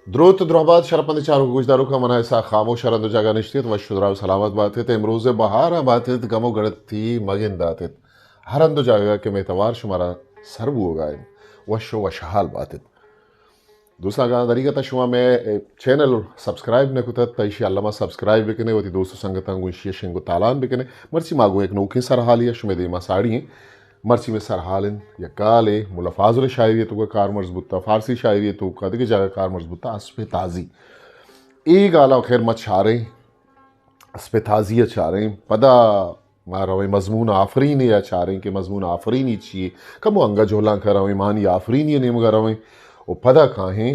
درود درآباد شرپند چارو گوشدارو کا منع ایسا خاموش شرند جگہ نشتیت و شدراو سلامت باتت امروز بہار باتت گمو گڑتی مگن داتت ہرند جگہ کے میتوار شمارا سربو گائن وشو وشحال باتت دوسرا گانا دریگا تا شما میں چینل سبسکرائب نکوتت تایشی علامہ سبسکرائب بکنے وتی دوستو سنگتان گوشی شنگو تالان بکنے مرچی ماگو ایک نوکے سرحالی شما دیما ساڑی ہیں مرچی میں سرحالن یا کالے ملا فاضل شاعریتو کا کار مرزبوطا فارسی شاعریتو کا دیکھ جگہ کار مرزبوطا اسپ تازی ای گالا خیر مت چھاریں اسپ تازی چھاریں پدا ماروی مضمون آفرینی یا چھاریں کہ مضمون آفرینی چیئے کمو انگا جھولاں کراویں مانی آفرینی نیمگا رویں او پدا کھاہیں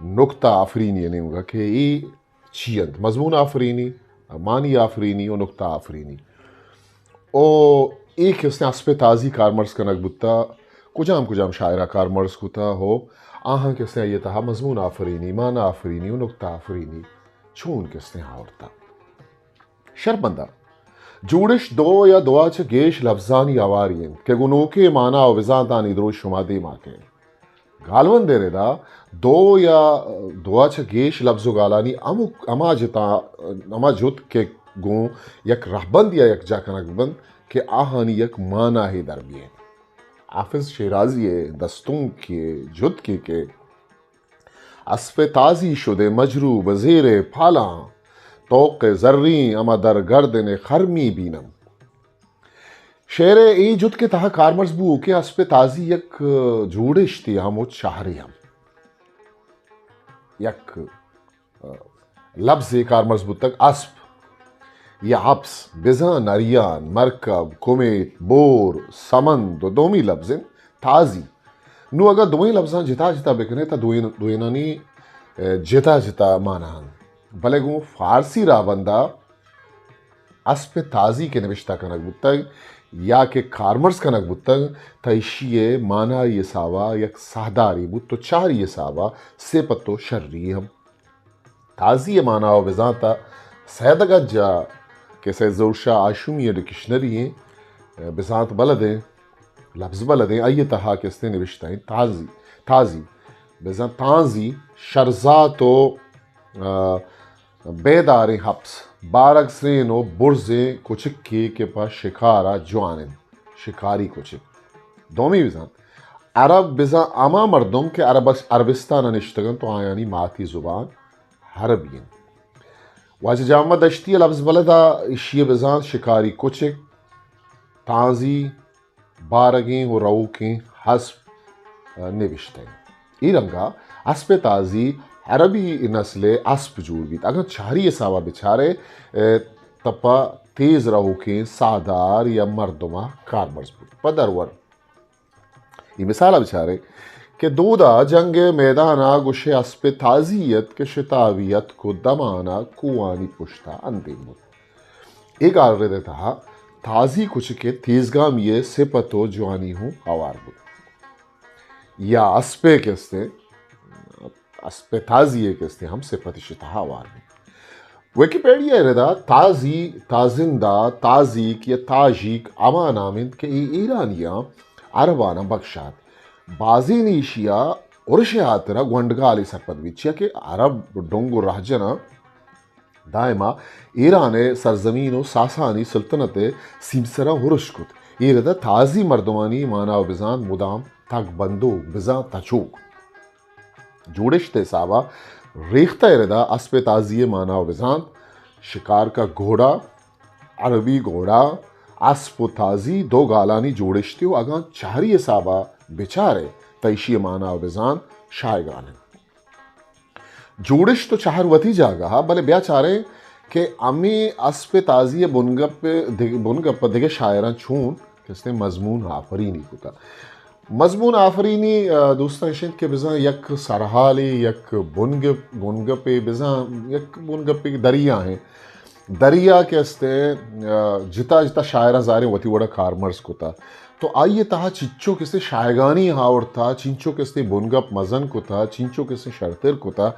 نکتہ آفرینی نیمگا کہ ای چیئند مضمون آفرینی مانی آفرینی و نکتہ آفرینی او ایک اس نے اسپ تازی کارمرز کنک بتا کجام شاعرہ کارمرز کتا ہو آہاں کس نے یہ تہا مضمون آفرینی مانا آفرینی و نکتہ آفرینی چون کس نے آورتا شرپندہ جوڑش دو یا دعا چھ گیش لفظانی آوارین کہ گنوکے مانا و وزانتانی درو شما دے ماکے گالون دے ردا دو یا دعا چھ گیش لفظ و گالانی اما جت کے گوں یک رہبند یا یک جا کنک بند کہ آہانی یک مانا ہی دربیے حافظ شیرازی دستوں کے جد کے اسپ تازی شدے مجرو بزیر پھالاں توق زرین اما در گردن خرمی بینم شعر ای جد کے تہا کارمرز بو کہ اسپ تازی یک جوڑش تھی ہم اچ شاہری ہم یک لفظ کارمرز بو تک اسپ یا حبس بزان اریان مرکب کمیت بور سمند و دومی لفظیں تازی نو اگر دوئی لفظاں جتا بکنے تا دوئینانی جتا مانا ہن بلے گو فارسی را بندہ اسپ تازی کے نوشتہ کنک بتگ یا کہ کارمرز کنک بتگ تا اشیے مانا یہ ساوا یک سہداری بود تو چار یہ ساوا سے پتو شرری ہم تازی مانا و بزانتا سیدگا جا کہ سے زورشا آشومی ڈکشنری ہیں بزانت بلدیں لفظ بلدیں آئیے تہا کہ اس نے نوشتہ ہیں تازی بزانت تازی شرزات و بیدار حبس بارک سرین و برزیں کچکی کے پاس شکارا جوانن شکاری کچک دومی بزانت عرب بزان اما مردم کے عربستان نشتگن تو آیانی ماتی زبان حربین واجہ جامع دشتی لفظ بلدہ اشیے بزان شکاری کچک تازی بارگیں و روکیں حسب نوشتے ہیں ای رنگا اسپ تازی عربی نسل اسپ جوڑ گیت اگر چاری ساوا بچارے تپا تیز روکیں سادار یا مردمہ کارمرز بود پدرور یہ مثال بچارے کہ دودا جنگ میدانا گوشے اسپ تازیت کے شتاویت کو دمانا کوانی پشتا اندیم بود ایک آرے دیتا تازی کچھ کے تیزگام یہ سپتو جوانی ہوں آوار بود یا اسپے کستے اسپ تازی کستے ہم سپت شتا آوار بود ویکیپیڈیا ردا تازی تازندہ تازیک یا تاجیک اما نامند کہ ایرانیاں عربانا بخشات بازی نیشیا ارشے آتنا گونڈگالی سرپد بیچیا کہ عرب ڈونگو راجنا دائما ایران سرزمین و ساسانی سلطنت سیمسرا ہرش کت یہ ردا تازی مردمانی مانا و بزان مدام تک بندو بزان تچوک جوڑش تے ساوا ریختہ ردا اسپ تازی مانا و بزان شکار کا گھوڑا عربی گھوڑا اسپ و تازی دو گالانی جوڑشتے ہو اگاں چاری ساوا بیچارے تیشی مانا و بزان شائگانے جوڑش تو چہر وتی جاگا بلے بیا چارے کہ امی اسپ تازی بنگپ دیگے شاعران چون کس نے مضمون آفرینی کتا مضمون آفرینی دوستان شند کہ بزان یک سرحالی یک بنگپ بزان یک بنگپ دریا ہیں دریا کے استے جتا شاعرہ زارے وتی وڑا کارمرز کتا تو آئیے تہا چنچو کسے شائگانی ہاور تھا چنچو کسے بنگپ مزن کو تھا چنچو کسے شرطر کو تھا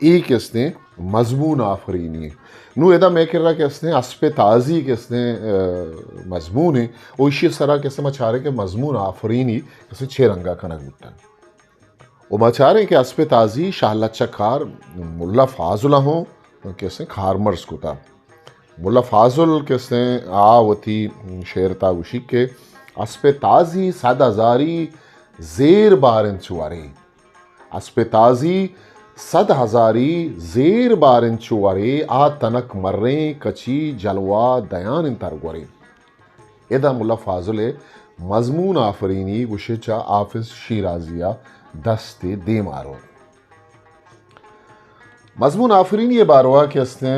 ایک اس نے مضمون آفرینی نو ایدہ میں کر رہا کہ اس نے اسپ تازی کہ اس نے مضمون ہے وہ اسی سرا کسے میں چاہ رہے کہ مضمون آفرینی کسے چھے رنگا کنک بتا وما چاہ رہے ہیں کہ اسب تازی شاہلہ چکار ملا فاضلہ ہوں کیسے کھارمرز کو تھا ملا فاضل کیسے آوتی شعر تاوشی کے اسب تازی صد ہزاری زیر بارن چوارے اسب تازی صد ہزاری زیر بارن چوارے آ تنک مریں کچی جلوہ دیان انتر گورے ادا ملا فاضل مضمون آفرینی گشچا آفز شیرازیہ دست دے مارو مضمون آفرینی یہ باروہ کہ اس نے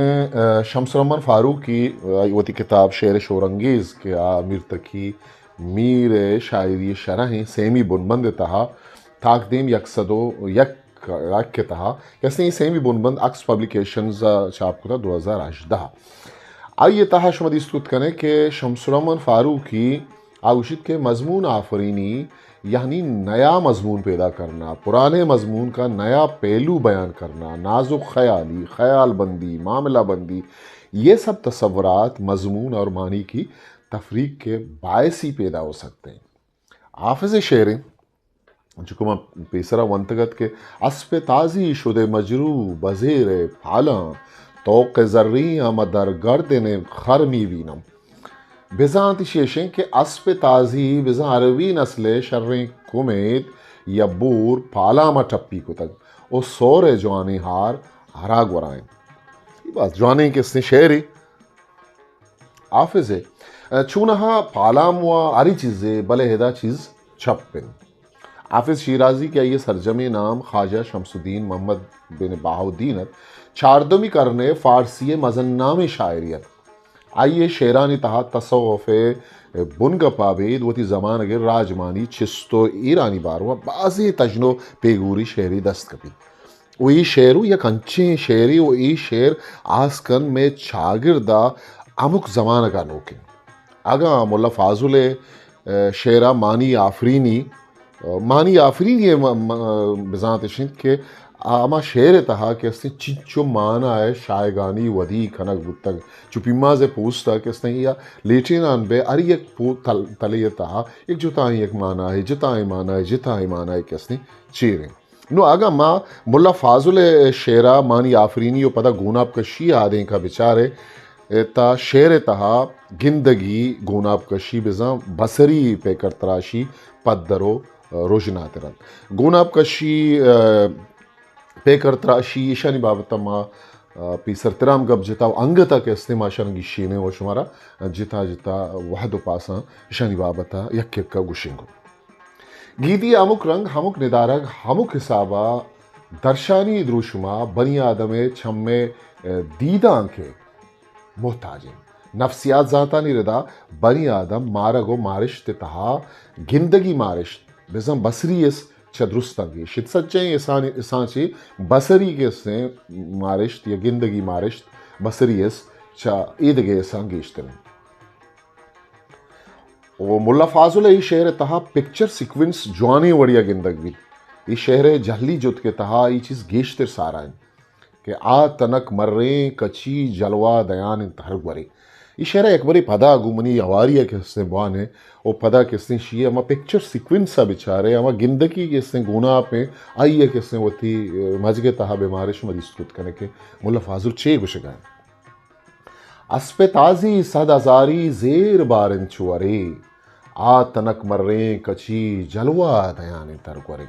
شمس الرحمن فاروق کی وتی کتاب شعر شورانگیز کے میر تکی میر شاعری شرح سیمی بنبند تہا تاکدیم یکصدو یک کے تہا اس نے یہ سیمی بنبند اکس پبلیکیشنز چھاپ کو تھا 2018 آئیے تہا شمدی استود کریں کہ شمس الرحمن فاروق کی آوشت کے مضمون آفرینی یعنی نیا مضمون پیدا کرنا پرانے مضمون کا نیا پہلو بیان کرنا نازک خیالی خیال بندی معاملہ بندی یہ سب تصورات مضمون اور معنی کی تفریق کے باعث ہی پیدا ہو سکتے ہیں حافظ شعریں جو میں پیسرا ونتگت کے اسب تازی شد مجرو بزیر پھالاں توق زریں مدر گردن خرمی وینم بزانت شیشیں کہ اسب تازی بزان عربی نسل شریں کمیت یا بور پالاما ٹپی کو تک او سور جوانی ہار ہرا گورائیں یہ بات جوانی کس نے شعری حافظ ہے چونہا پالام و آری چیزیں بلے ہدا چیز چھپن حافظ شیرازی کا یہ سرجمی نام خواجہ شمس الدین محمد بن بہاؤدینت چاردمی کرنے فارسی مزنام شاعریت آئیے شیرانی تہا تصوف بنگ پابید وتی زمان اگر راجمانی چستو ایرانی بارو بعضی تجنو پیگوری شعری دست کپید وہی شعرو یک انچیں شعری وہی شعر آسکن میں چاگردہ امک زمان کا نوکے اگا ملا فاضل شعرہ مانی آفرینی بزانت شند کے اما شعر تہا کہ اس نے چنچو مانا ہے شائگانی ودی کھنک بتگ چپی ماں سے پوچھتا کہ اس نے یا لیٹینان بے اری ایک تلی تہا ایک جتائیں ایک مانا ہے جتائیں مانا ہے جتائیں مانا ہے کہ اس نے چیریں نو آگا ماں ملا فاضل شعرہ مانی آفرینی و پدا گوناب کشی آدیں کا بچارے تا شعر تہا گندگی گوناب کشی بزاں بصری پیکر تراشی پدرو روشنات رن گوناب کشی پیکر تراشی ایشانی بابتا ما پیسر ترام گب جتا انگتا کے استعمال شرنگی شینے و شمارا جتا جتا وحد و پاسا ایشانی بابتا یک یک کا گوشنگو گیدی امک رنگ ہمک ندارگ ہمک حسابا درشانی دروشما بنی آدم چھمے دیدان کے محتاج نفسیات ذاتانی ردا بنی آدم مارگ و مارشت تہا گندگی مارشت بزن بصری اس چدرستنگی شد سچیں اسان چی بصری کے اس نے مارشت یا گندگی مارشت بصری اس چا ایدگے اسان گیشتن وہ ملا فاضل ای شہر تہا پکچر سیکوینس جوانی وڑیا گندگ بھی ای شہر جہلی جت کے تہا ای چیز گیشتر سارا ہے کہ آ تنک مریں کچی جلوہ دیان انتہر گوری یہ شہرہ ایک باری پدا گمنی آواری ہے کہ اس نے بوان ہے وہ پدا کہ اس نے شیئے اما پکچر سیکوینس سا بچارے اما گندگی کہ اس نے گونا پہ آئی ہے کہ اس نے وہ تھی مجگے تہا بیمارش مریض خود کرنے کے ملا فاضل چے گوشگائیں اسب تازی صد ہزاری زیر بارن چوارے آ تنک مریں کچی جلوہ دیان انتہر گوری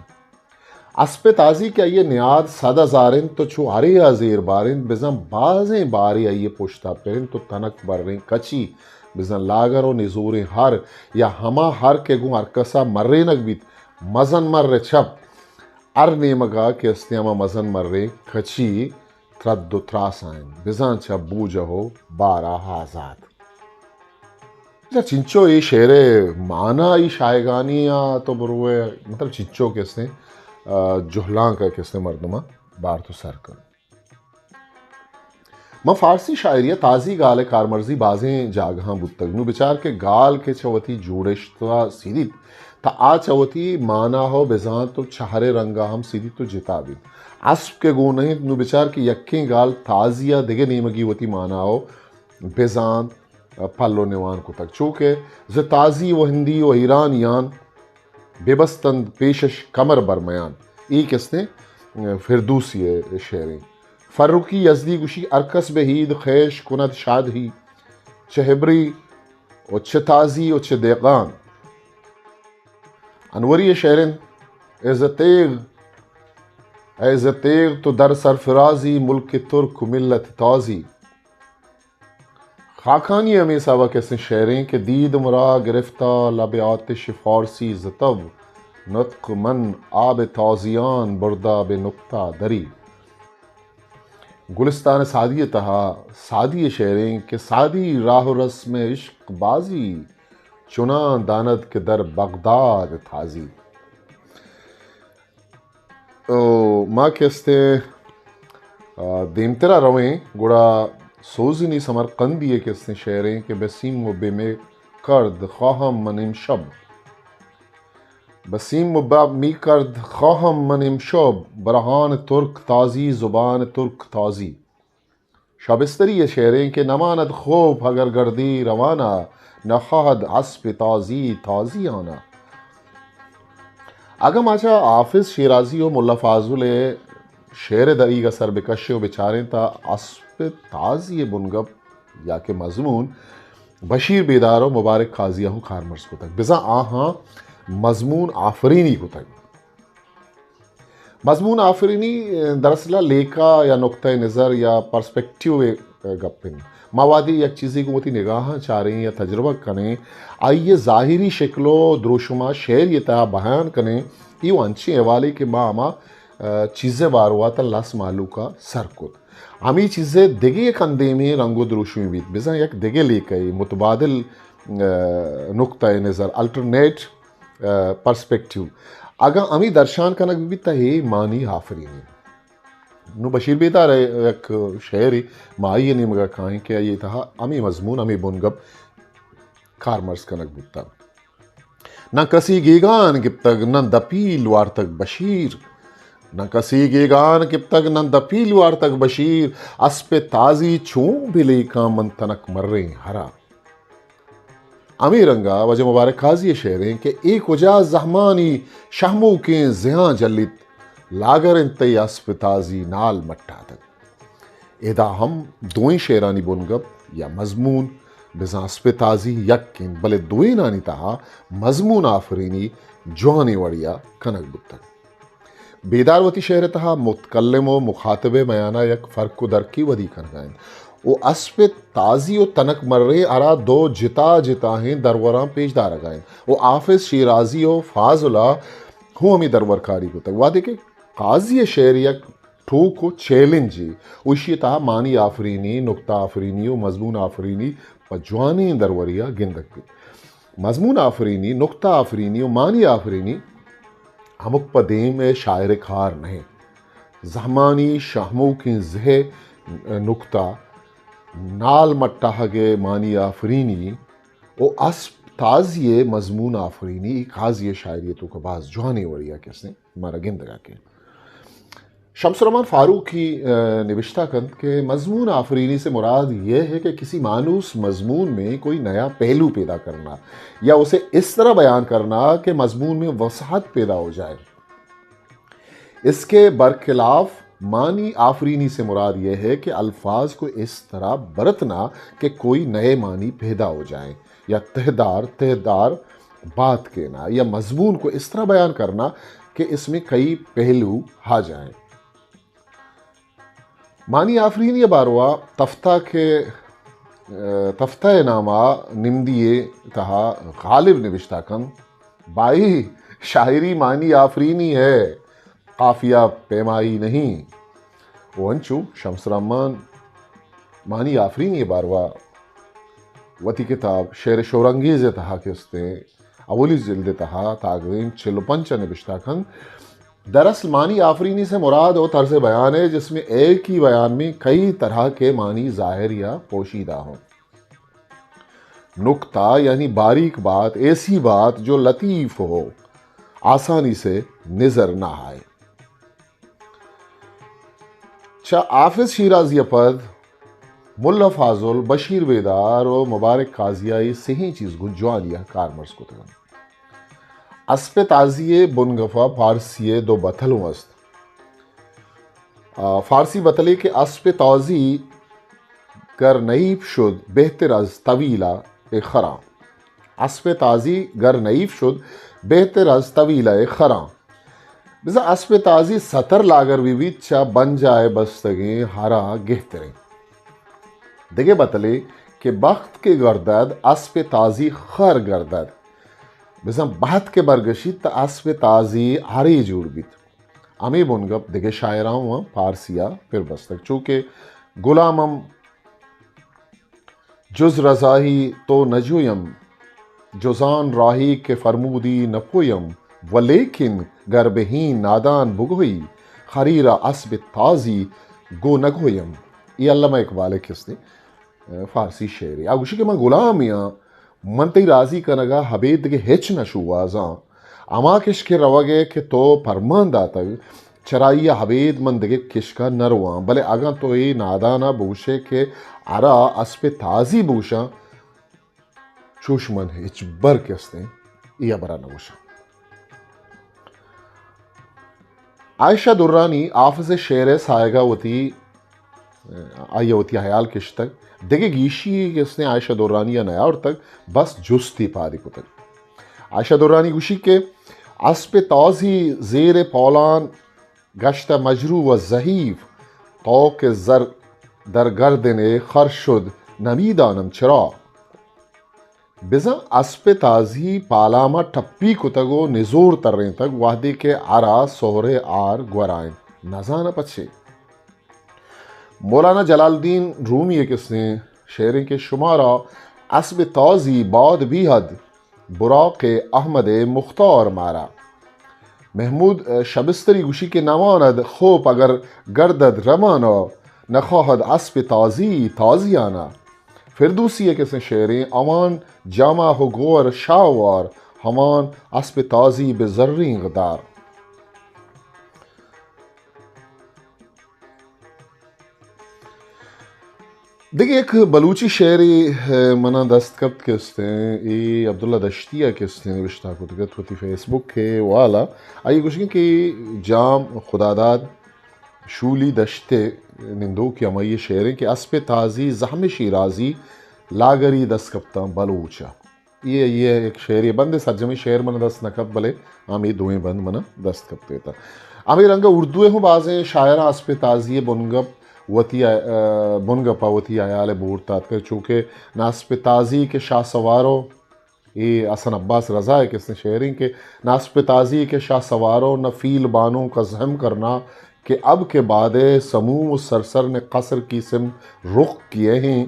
اسب تازی کیا یہ نیاد صد ہزارن تو چھو آرے زیر بارن بزن بازیں باری آئیے پوشتا پہن تو تنک بریں کچی بزن لاگر و نزور ہر یا ہما ہر کے گوں ارکسا مرے نک بیت مزن مر چھپ ار نیمگا کہ استیاما مزن مرے کچی ترد و تراس آئیں بزن چھپ بو جہو بارہ آزاد چنچو یہ شعر مانا ای شائگانی تو بروے مطلب چنچو کے اس نے جہلاں کا کس نے مردمہ بار تو سر کر میں فارسی شاعریہ تازی گال کارمرزی بازیں جاگہاں بتگنو بچار کے گال کے چوتی جوڑشتوا سیدھی تا آ چوتی مانا ہو بزان تو چھہرے رنگا ہم سیدھی تو جتا بھی اسب کے گو نہیں نو بچار کے یکیں گال تازیہ دگے نیمگی ہوتی مانا ہو بزان پلو نیوان کو تک چونکہ ز تازی و ہندی و ایران یان بے بستند پیشش کمر برمیان ای کستے فردوسی شعریں فرقی یزدی گوشی ارکس بہید خیش کند شاد ہی چہبری و چھ تازی و چھ دیقان انوری شعریں ایز تیغ تو در سرفرازی ملک ترک ملت تازی خاکانی ہمیں سوا کیسے شعریں کہ دید مرا گرفتہ لب آتش فارسی زتب نطق من آب تازیان بردہ بے نقطہ دری گلستان سعدی تہا سعدی شعریں کہ سعدی راہ و رسم عشق بازی چنان داند کہ در بغداد تازی ماں کہستے دیمترا رویں گوڑا سوزنی سمرقندی کہستے شعریں کہ بسیم و بے میں کرد خواہم من امشب بسیم و می کرد خواہم من امشب برہان ترک تازی زبان ترک تازی شابستری یہ شعریں کہ نماند خوف اگر گردی روانہ نخواہد اسب تازی تازی آنا اگم آچا حافظ شیرازی و ملا فاضل شعر دری کا سر بکشے و بچاریں تا اسب تازی بنگب یا کہ مضمون بشیر بیدار و مبارک قاضیہ ہوں خارمرز کو تک بزا آہاں مضمون آفرینی کو تک مضمون آفرینی دراصل لیکا یا نقطہ نظر یا پرسپیکٹیو گپن موادی یک چیزی کو نگاہ چاہ رہی ہیں یا تجربہ کریں آئیے ظاہری شکل و دروشما شعر یہ تہا بیان کریں یہ انچی حوالے کے ماں چیزیں باروات لاس مالو کا سرکت ہمیں چیزیں دگے کندے میں رنگ و دروشمی بیت بزا یک دگے لے کئی متبادل نقطہ نظر الٹرنیٹ پرسپیکٹیو اگر ہمیں درشان کنک بھی تہے مانی آفرینی نو بشیر بیدار ایک شعری مائی نہیں مگا کھائیں کہ یہ تہا ہمیں مضمون ہمیں بنگب کارمرز کنک بتا نہ کسی گیگان گب تک نہ دپیل وار تک بشیر نہ کسی گیگان گب تک نہ دپیل وار تک بشیر اسپ تازی چون بھلے کا من تنک مر رہے ہرا امیر رنگا وجہ مبارک قاضی شعریں کہ ایک وجہ زہمانی شہمو کے زیاں جلت لاگر انتی اسپ تازی نال مٹا تک ادا ہم دوئیں شعرانی بنگب یا مضمون بزاں اسپ تازی یکن بلے دوئیں نانی تہا مضمون آفرینی جوانی وڑیا کنک بتک بیداروتی شعر تہا متکلم و مخاطب میانہ یک فرق و درکی ودی کنگائیں وہ اسپ تازی و تنک مرے ارا دو جتا جتا ہیں دروراں پیش دار گائیں وہ حافظ شیرازی و فاضلہ ہوں ہمیں درور کاری کو تک وعدے کہ قاضی شعر یک ٹھوک و چیلنجی وشی تہا مانی آفرینی نقطہ آفرینی و مضمون آفرینی پجوانی دروریا گندک بھی مضمون آفرینی نقطہ آفرینی و مانی آفرینی ہمک پدیم شاعر کھار نہیں زہمانی شہمو کی زہ نقطہ نال مٹہ گے مانی آفرینی او اسب تازی مضمون آفرینی قاضی شاعریتوں کا بعض جوانی وڑیا کس نے ہمارا گندگا کے شمس الرحمن فاروقی نوشتہ کند کہ مضمون آفرینی سے مراد یہ ہے کہ کسی مانوس مضمون میں کوئی نیا پہلو پیدا کرنا یا اسے اس طرح بیان کرنا کہ مضمون میں وسعت پیدا ہو جائے اس کے برخلاف معنی آفرینی سے مراد یہ ہے کہ الفاظ کو اس طرح برتنا کہ کوئی نئے معنی پیدا ہو جائیں یا تہدار بات کہنا یا مضمون کو اس طرح بیان کرنا کہ اس میں کئی پہلو آ جائیں معنی آفرینی باروا تفتہ نامہ نمدیے تہا غالب نوشتہ کن بائی شاعری معنی آفرینی ہے قافیہ پیمائی نہیں وانچو شمس الرحمن معنی آفرینی باروا وتی کتاب شعر شورانگیز تہا کستے اولی جلد تہا تاغرین 45 نوشتہ کن دراصل معنی آفرینی سے مراد وہ طرز بیان ہے جس میں ایک ہی بیان میں کئی طرح کے معنی ظاہر یا پوشیدہ ہوں نکتہ یعنی باریک بات ایسی بات جو لطیف ہو آسانی سے نظر نہ آئے حافظ شیرازی پد ملا فاضل بشیر بیدار و مبارک قاضیائی صحیح چیز گنجوانیہ کارمرز کو تگن اسب تازی بنگفا فارسی دو بتلو است. فارسی بتلی که اسب تازی گر نعیب شد بهتر از طویله خرام. اسب تازی گر نعیب شد بهتر از طویله خرام. بزا اسب تازی سطر لاگر بیوید چا بن جائے بستگی ہرا گہتریں. دیگه بتلی که بخت که گردد اسب تازی خر گردد. بزا بحت که برگشید تا اسب تازی ہری جور بیت. امی بنگپ دیگه شاعران و پارسیا پھر بستک چونکہ غلامم جز رضاہی تو نجویم جزان راہی کے فرمودی نپویم ولیکن گر بہین نادان بگوئی خریرہ اسب تازی گو نگویم. یہ علامہ اقبال کس نے فارسی شعری اگوشی کہ من غلامیاں من تی راضی کنگا حبید کے ہچ نشو وازاں اما کش کے روگے کہ تو پرمان داتا چرائی حبید من دگے کشکا نرواں بلے اگاں تو یہ نادانا بوشے کہ ارا اسب تازی بوشاں چوش من ہچ بر کستے یہ برا نوشا. عائشہ درانی آفز شعر سائگہ ہوتی آئیے ہوتی حیال کش تک دیکھے گیشی کس نے عائشہ درانی یا نیار تک بس جستی پاری کو تک. عائشہ درانی گوشی کے اسب تازی زیر پولان گشت مجرو و ضعیف طوق زر در گردن خر شد نمیدانم چرا. بزا اسب تازی پالاما ٹپی کتگو نزور ترین تک وحدی کے عرا سہرے آر گورائن نزانہ پچھے. مولانا جلال الدین رومی ایک اس نے شعریں کے شمارہ اسب تازی باد بھی حد براق احمد مختار مارا. محمود شبستری گوشی کے نواند خوب اگر گردد رمانا نخواہد اسب تازی تازیانا. فردوسی ہے کس نے شعریں امان جامع ہو گور شاوار ہمان اسب تازی بے ذریں غدار. دیکھیں ایک بلوچی شعری منا دستکت کستے ہیں یہ عبداللہ دشتیہ کستے ہیں نوشتہ کتگت ہوتی فیس بک کے والا آئیے کچھ کہ جام خداداد شولی دشتے نندو کی امی شعریں کہ اسب تازی زحم شیرازی لاگری دستکپتا بلوچا. یہ ایک شعر یہ بند سرجمی شعر منا دست نکب بلے آمی دوئیں بند منا دستکپ دیتا. آمی رنگا اردوئے ہوں بازیں شاعرہ اسب تازی بنگپ بنگپا وتی آیال بورتات کر چونکہ ناسب تازی کے شاہ سوارو یہ حسن عباس رضا ہے کس نے شعریں کہ ناسب تازی کے شاہ سوارو نہ فیل بانوں کا زہم کرنا کہ اب کے بعد سموم و سرسر نے قصر کی سم رخ کیے ہیں.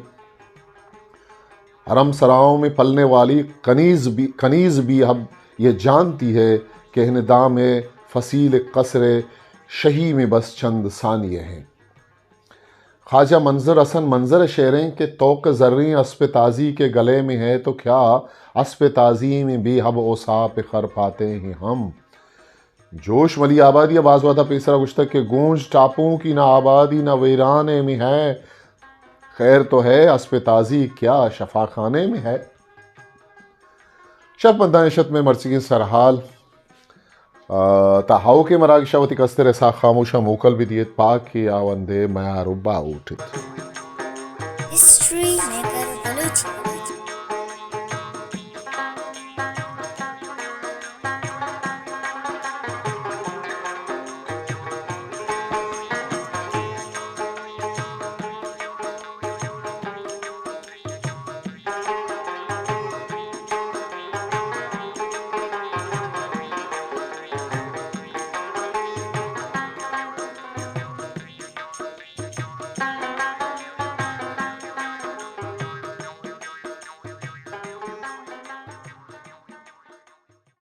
حرم سراؤں میں پلنے والی کنیز بھی اب یہ جانتی ہے کہ ہندام فصیل قصر شہی میں بس چند ثانیے ہیں. خواجہ منظر حسن منظر شعریں کہ توق زریں اسب تازی کے گلے میں ہے تو کیا اسب تازی میں بھی ہب اوصاف خر پاتے ہیں ہم. جوش ملی آبادی باز وعدہ پیسرا گشتک کہ گونج ٹاپوں کی نہ آبادی نہ ویرانے میں ہے خیر تو ہے اسب تازی کیا شفا خانے میں ہے. شب بندانشت میں مرچگی سرحال تاہاو کے مراگ شاوتی کستر ایسا خاموشہ موکل بھی دیت پاک کی آوندے میارو باوٹت.